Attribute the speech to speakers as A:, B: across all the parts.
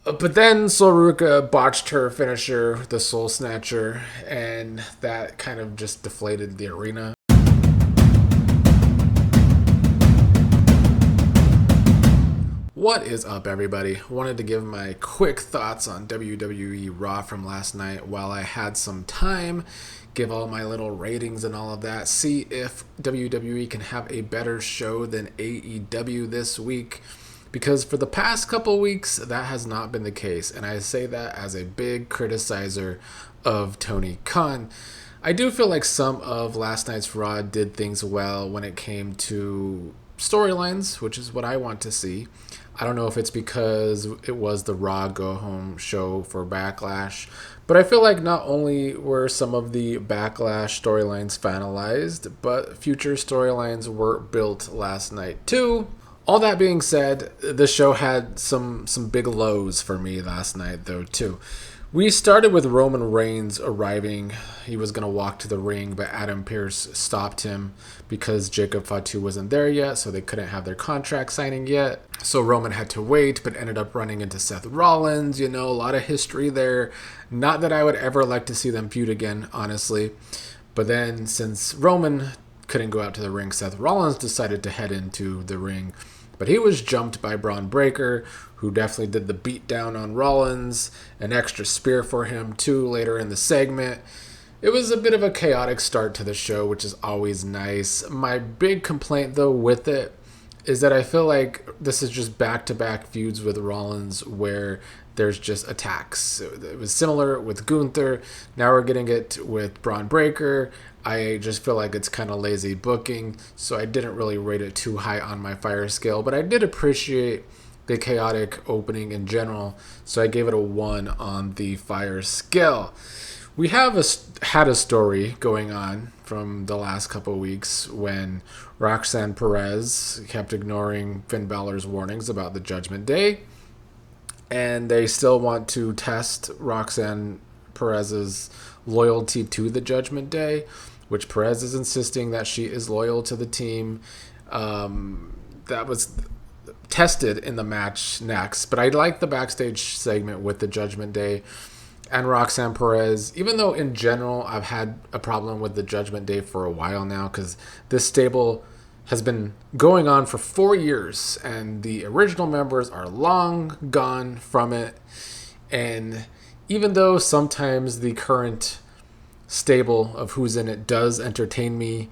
A: But then Ruca botched her finisher, the Sol Snatcher, and that kind of just deflated the arena. What is up, everybody? Wanted to give my quick thoughts on WWE Raw from last night while I had some time, give all my little ratings and all of that, see if WWE can have a better show than AEW this week. Because for the past couple weeks, that has not been the case. And I say that as a big criticizer of Tony Khan. I do feel like some of last night's Raw did things well when it came to storylines, which is what I want to see. I don't know if it's because it was the Raw Go Home show for Backlash, but I feel like not only were some of the Backlash storylines finalized, but future storylines were built last night too. All that being said, the show had some big lows for me last night, though, too. We started with Roman Reigns arriving. He was going to walk to the ring, but Adam Pearce stopped him because Jacob Fatu wasn't there yet, so they couldn't have their contract signing yet. So Roman had to wait, but ended up running into Seth Rollins. You know, a lot of history there. Not that I would ever like to see them feud again, honestly. But then, since Roman couldn't go out to the ring, Seth Rollins decided to head into the ring. But he was jumped by Braun Breakker, who definitely did the beatdown on Rollins, an extra spear for him too later in the segment. It was a bit of a chaotic start to the show, which is always nice. My big complaint, though, with it is that I feel like this is just back-to-back feuds with Rollins where there's just attacks. It was similar with Gunther. Now we're getting it with Braun Breakker. I just feel like it's kind of lazy booking, so I didn't really rate it too high on my fire scale, but I did appreciate the chaotic opening in general, so I gave it a 1 on the fire scale. We had a story going on from the last couple of weeks when Roxanne Perez kept ignoring Finn Balor's warnings about the Judgment Day, and they still want to test Roxanne Perez's loyalty to the Judgment Day, which Perez is insisting that she is loyal to the team. That was tested in the match next, but I like the backstage segment with the Judgment Day and Roxanne Perez, even though in general I've had a problem with the Judgment Day for a while now because this stable has been going on for 4 years and the original members are long gone from it. And even though sometimes the current stable of who's in it does entertain me,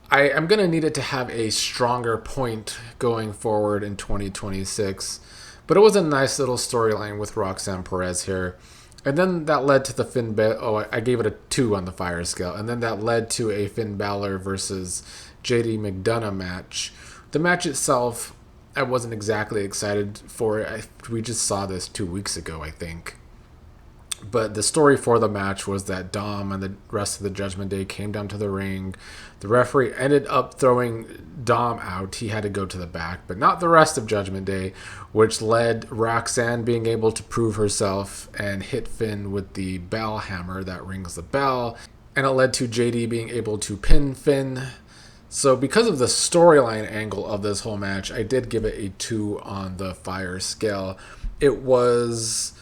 A: I'm going to need it to have a stronger point going forward in 2026. But it was a nice little storyline with Roxanne Perez here. And then that led to the Finn Balor. I gave it a 2 on the fire scale. And then that led to a Finn Balor versus JD McDonough match. The match itself, I wasn't exactly excited for it. We just saw this 2 weeks ago, I think. But the story for the match was that Dom and the rest of the Judgment Day came down to the ring. The referee ended up throwing Dom out. He had to go to the back, but not the rest of Judgment Day, which led Roxanne being able to prove herself and hit Finn with the bell hammer that rings the bell. And it led to JD being able to pin Finn. So because of the storyline angle of this whole match, I did give it a 2 on the fire scale. It was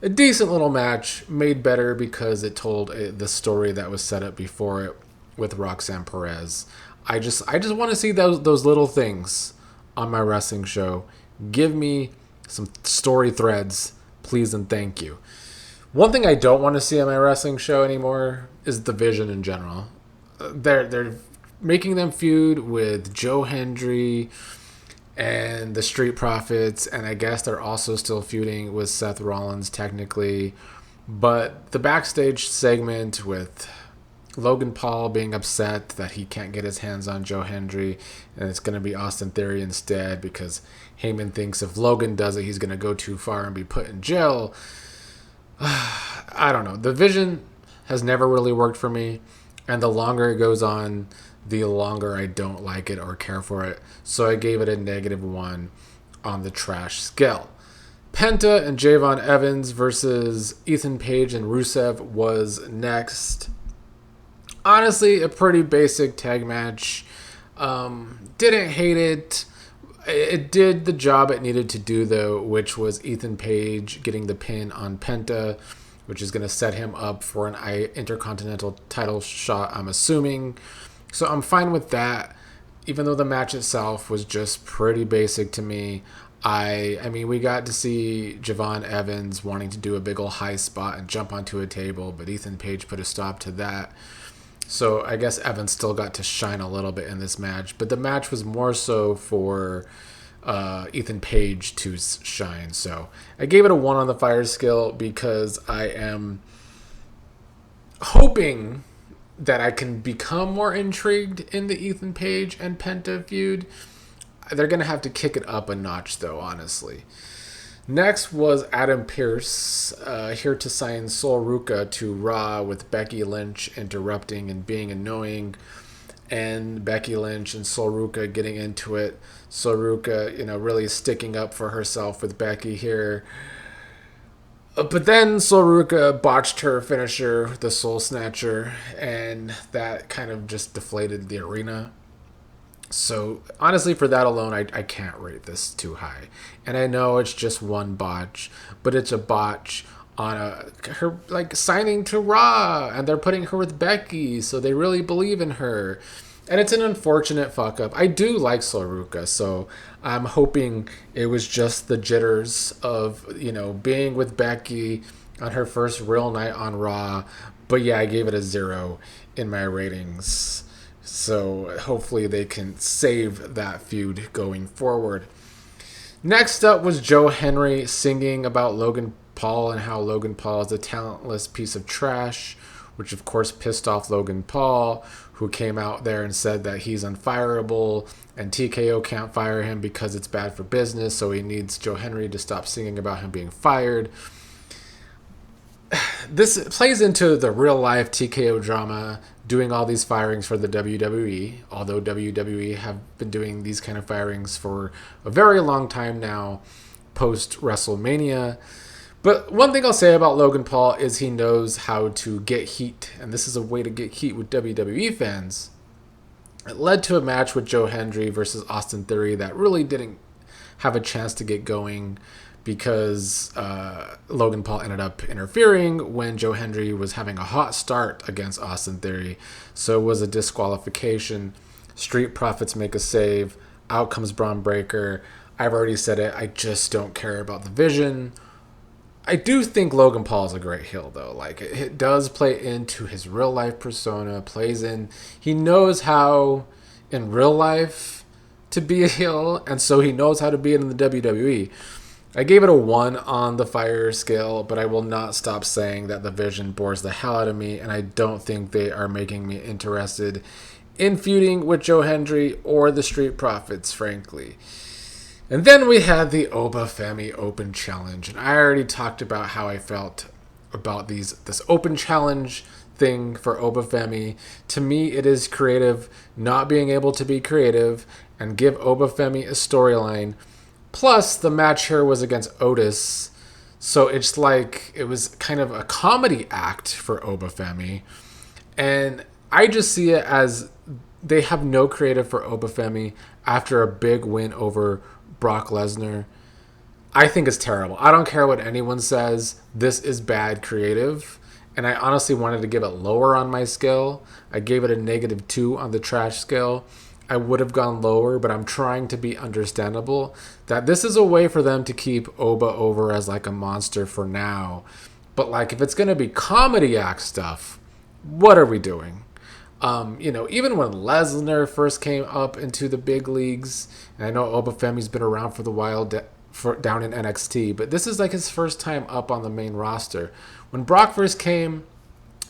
A: a decent little match, made better because it told the story that was set up before it with Roxanne Perez. I just want to see those little things on my wrestling show. Give me some story threads, please and thank you. One thing I don't want to see on my wrestling show anymore is division in general. They're making them feud with Joe Hendry and the Street Profits, and I guess they're also still feuding with Seth Rollins technically. But the backstage segment with Logan Paul being upset that he can't get his hands on Joe Hendry, and it's going to be Austin Theory instead because Heyman thinks if Logan does it, he's going to go too far and be put in jail. I don't know. The vision has never really worked for me, and the longer it goes on, the longer I don't like it or care for it. So I gave it a -1 on the trash scale. Penta and Javon Evans versus Ethan Page and Rusev was next. Honestly, a pretty basic tag match. Didn't hate it. It did the job it needed to do, though, which was Ethan Page getting the pin on Penta, which is going to set him up for an Intercontinental title shot, I'm assuming. So I'm fine with that, even though the match itself was just pretty basic to me. I mean, we got to see Javon Evans wanting to do a big ol' high spot and jump onto a table, but Ethan Page put a stop to that. So I guess Evans still got to shine a little bit in this match, but the match was more so for Ethan Page to shine. So I gave it a 1 on the fire scale because I am hoping that I can become more intrigued in the Ethan Page and Penta feud. They're going to have to kick it up a notch, though, honestly. Next was Adam Pearce, here to sign Sol Ruca to Raw, with Becky Lynch interrupting and being annoying, and Becky Lynch and Sol Ruca getting into it. Sol Ruca, really sticking up for herself with Becky here. But then Sol Ruca botched her finisher, the Sol Snatcher, and that kind of just deflated the arena. So honestly, for that alone, I can't rate this too high. And I know it's just one botch, but it's a botch on her signing to Raw, and they're putting her with Becky, so they really believe in her. And it's an unfortunate fuck up. I do like Sol Ruca, so I'm hoping it was just the jitters of being with Becky on her first real night on Raw. But yeah, I gave it a 0 in my ratings. So hopefully they can save that feud going forward. Next up was Joe Henry singing about Logan Paul and how Logan Paul is a talentless piece of trash, which of course pissed off Logan Paul, who came out there and said that he's unfireable and TKO can't fire him because it's bad for business, so he needs Joe Henry to stop singing about him being fired. This plays into the real life TKO drama, doing all these firings for the WWE, although WWE have been doing these kind of firings for a very long time now, post WrestleMania. But one thing I'll say about Logan Paul is he knows how to get heat, and this is a way to get heat with WWE fans. It led to a match with Joe Hendry versus Austin Theory that really didn't have a chance to get going, because Logan Paul ended up interfering when Joe Hendry was having a hot start against Austin Theory. So it was a disqualification. Street Profits make a save. Out comes Braun Breaker. I've already said it. I just don't care about the vision. I do think Logan Paul is a great heel, though. It does play into his real life persona. He knows how in real life to be a heel, and so he knows how to be it in the WWE. I gave it a 1 on the fire scale, but I will not stop saying that the vision bores the hell out of me, and I don't think they are making me interested in feuding with Joe Hendry or the Street Profits, frankly. And then we had the Oba Femi Open Challenge, and I already talked about how I felt about this Open Challenge thing for Oba Femi. To me, it is creative not being able to be creative and give Oba Femi a storyline. Plus, the match here was against Otis, so it's like it was kind of a comedy act for Oba Femi. And I just see it as they have no creative for Oba Femi after a big win over Brock Lesnar. I think it's terrible. I don't care what anyone says. This is bad creative. And I honestly wanted to give it lower on my scale. I gave it a -2 on the trash scale. I would have gone lower, but I'm trying to be understandable that this is a way for them to keep Oba over as a monster for now. But if it's going to be comedy act stuff, what are we doing? Even when Lesnar first came up into the big leagues, and I know Oba Femi's been around for the while down in NXT, but this is his first time up on the main roster. When Brock first came,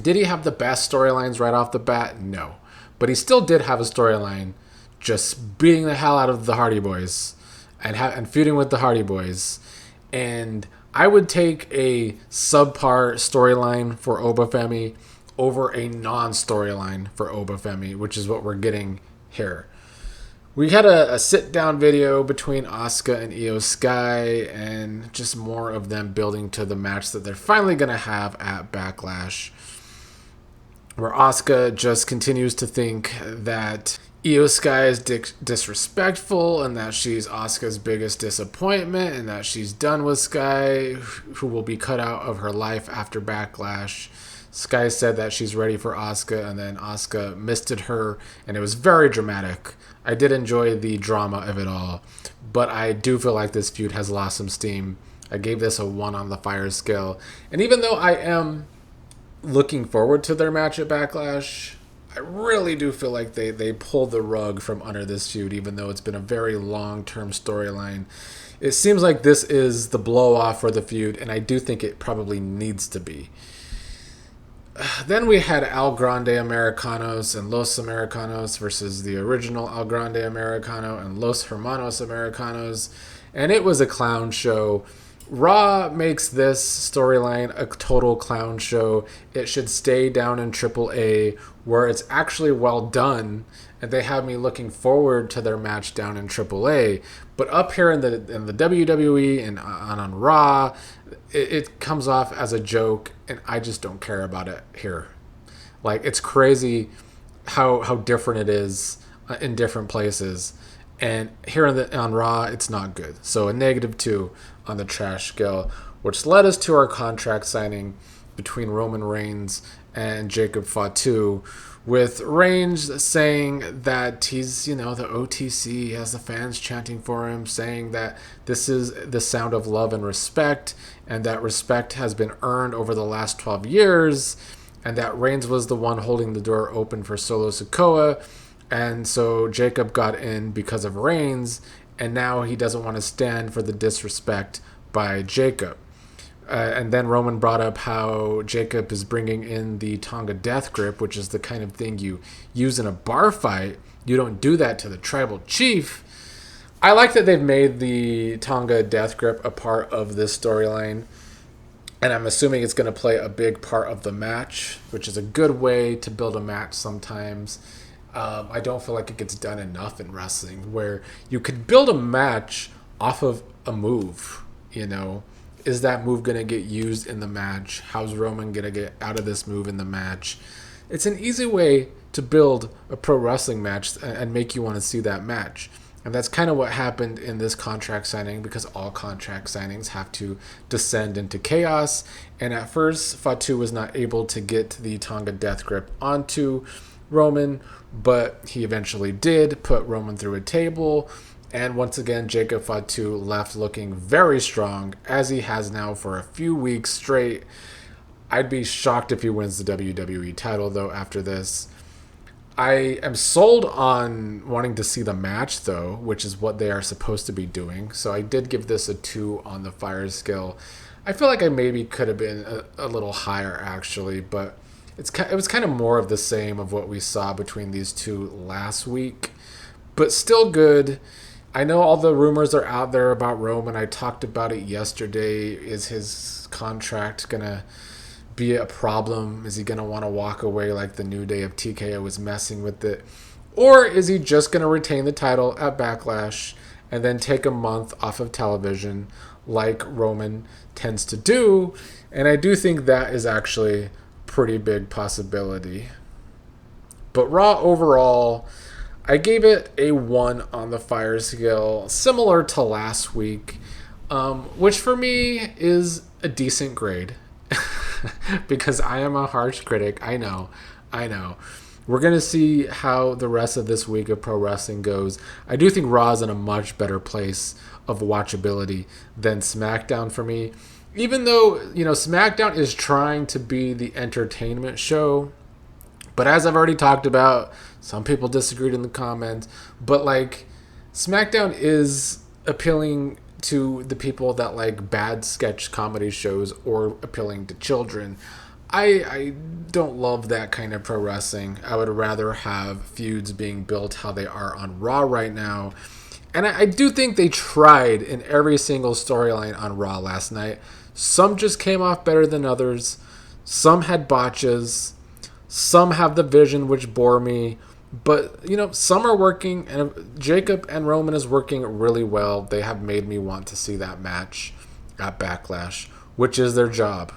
A: did he have the best storylines right off the bat? No. But he still did have a storyline, just beating the hell out of the Hardy Boys and feuding with the Hardy Boys. And I would take a subpar storyline for Oba Femi over a non-storyline for Oba Femi, which is what we're getting here. We had a sit-down video between Asuka and Io Sky, and just more of them building to the match that they're finally going to have at Backlash, where Asuka just continues to think that Io Sky is disrespectful and that she's Asuka's biggest disappointment and that she's done with Sky, who will be cut out of her life after Backlash. Sky said that she's ready for Asuka, and then Asuka misted her, and it was very dramatic. I did enjoy the drama of it all, but I do feel like this feud has lost some steam. I gave this a 1 on the fire scale. And even though I am looking forward to their match at Backlash, I really do feel like they pulled the rug from under this feud, even though it's been a very long-term storyline. It seems like this is the blow-off for the feud, and I do think it probably needs to be. Then we had El Grande Americanos and Los Americanos versus the original El Grande Americano and Los Hermanos Americanos, and it was a clown show. Raw makes this storyline a total clown show. It should stay down in AAA, where it's actually well done, and they have me looking forward to their match down in AAA. But up here in the WWE and on Raw, it comes off as a joke, and I just don't care about it here. Like, it's crazy how different it is in different places. And here on Raw, it's not good. So a -2 on the trash scale, which led us to our contract signing between Roman Reigns and Jacob Fatu, with Reigns saying that he's, the OTC, he has the fans chanting for him, saying that this is the sound of love and respect, and that respect has been earned over the last 12 years, and that Reigns was the one holding the door open for Solo Sikoa, and so Jacob got in because of Reigns, and now he doesn't want to stand for the disrespect by Jacob. And then Roman brought up how Jacob is bringing in the Tonga death grip, which is the kind of thing you use in a bar fight. You don't do that to the tribal chief. I like that they've made the Tonga death grip a part of this storyline, and I'm assuming it's going to play a big part of the match, which is a good way to build a match sometimes. I don't feel like it gets done enough in wrestling, where you could build a match off of a move, Is that move going to get used in the match? How's Roman going to get out of this move in the match? It's an easy way to build a pro wrestling match and make you want to see that match. And that's kind of what happened in this contract signing, because all contract signings have to descend into chaos. And at first, Fatu was not able to get the Tonga death grip onto Roman, but he eventually did put Roman through a table. And once again, Jacob Fatu left looking very strong, as he has now for a few weeks straight. I'd be shocked if he wins the WWE title, though, after this. I am sold on wanting to see the match, though, which is what they are supposed to be doing. So I did give this a 2 on the fire scale. I feel like I maybe could have been a little higher, actually, but it was kind of more of the same of what we saw between these two last week. But still good. I know all the rumors are out there about Roman. I talked about it yesterday. Is his contract going to be a problem? Is he going to want to walk away like the New Day of TKO was messing with it? Or is he just going to retain the title at Backlash and then take a month off of television like Roman tends to do? And I do think that is actually a pretty big possibility. But Raw overall, I gave it a 1 on the fire scale, similar to last week, which for me is a decent grade. Because I am a harsh critic. I know. We're going to see how the rest of this week of pro wrestling goes. I do think Raw is in a much better place of watchability than SmackDown for me. Even though, SmackDown is trying to be the entertainment show. But as I've already talked about, some people disagreed in the comments, but SmackDown is appealing to the people that like bad sketch comedy shows or appealing to children. I don't love that kind of pro wrestling. I would rather have feuds being built how they are on Raw right now. And I do think they tried in every single storyline on Raw last night. Some just came off better than others. Some had botches. Some have the vision, which bore me. But, some are working, and Jacob and Roman is working really well. They have made me want to see that match at Backlash, which is their job.